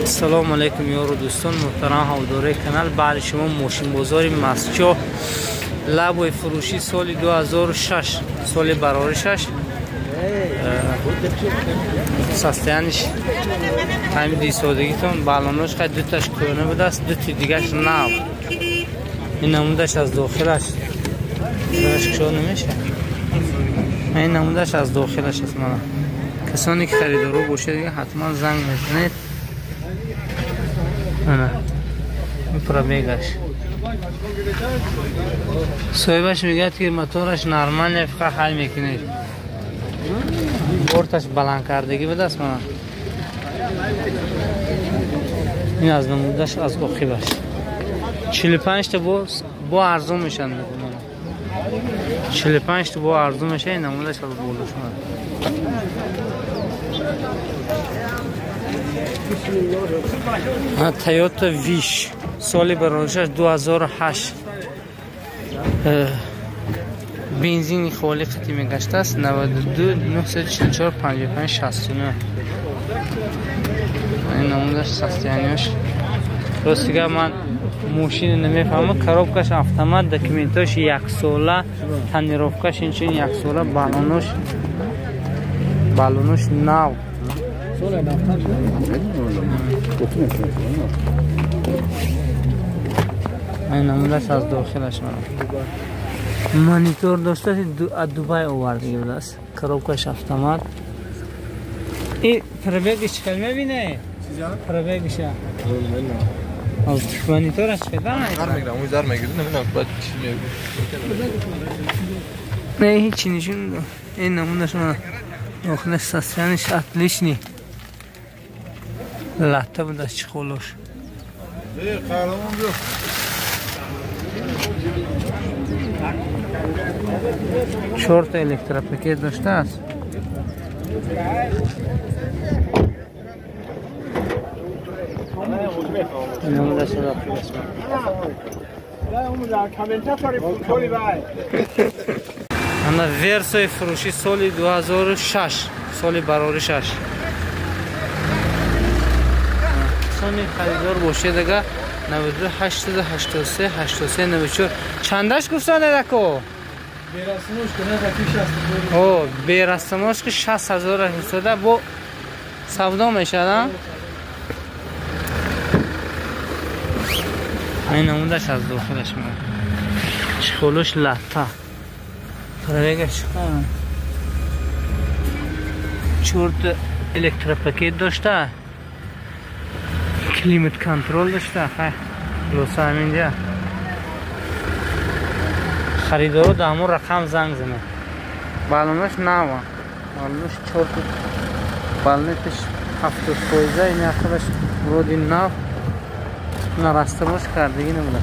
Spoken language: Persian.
السلام علیکم یارو دوستان محترم حضار کانال. بعد شما ماشین بازار مسجد لبوی فروشی سال 2006 سال برابر 6 سستیانش همین دی سادگیتون بالانش خیلی دوتاش کنه بوده است، دو تا دیگهش نو این نمودش از داخلش درش کشو نمیشه. این نمودش از داخلش است. من کسانی که خریدارو باشه دیگه حتما زنگ میزنید. نه این پرابیگش صاحبش میگه که موتورش نرمال فقط حل میکنه، بورتش بلند کردگی بده است. من این از نمودش از عاقبش 45 تا با ارزون میشن میگم 45 تا با ارزون میشه. این نمودش از بولوش تویوتا ویش سال برابرش 2008 بنزین خالی خطی میگشته است. 92 944 55 69 این نمودش سستیانیش راست دیگه. من ماشین نمیفهمم، کاروبکش автомат، دکومنتاش یک ساله، تنیروفکش اینچین یک ساله، بالونش نو این نمودش از داخلش مانیتور داشته از دوبای آوردگی بوده است. کاروبکش автомат. این پربگش چکل میبینه؟ پربگش مانیتورش چکل میگیرم؟ اون زر میگیره نمیدونم باید چی میگیره. نه هیچی نشون. این نمودش داخل سستیانش اتلیش نی لطه بوده چی خولوش. شورت الکتروپاکت داشته است. نمودش را انا ورسوی فروشی سال 2006 سال برابر 6 سانی خریدار باشه دیگه 92 80 83 83 94 چندش گفتن دکو بیرسموش کنه تکی 60. او بیرسموش که 60000 حسابه با سودا میشه. این نمودش از داخلش میاد شخولوش لطه پرایگش چورت الکتروپاکت داشته، کلیمت کنترل داشته. لوسه همینجا خریدارو دامو رقم زنگ زنه. بالونش نوه، بالونش چورت بالونش 70 پویزه. این اخرش رودی نو نرسته باش کردگی نمونه.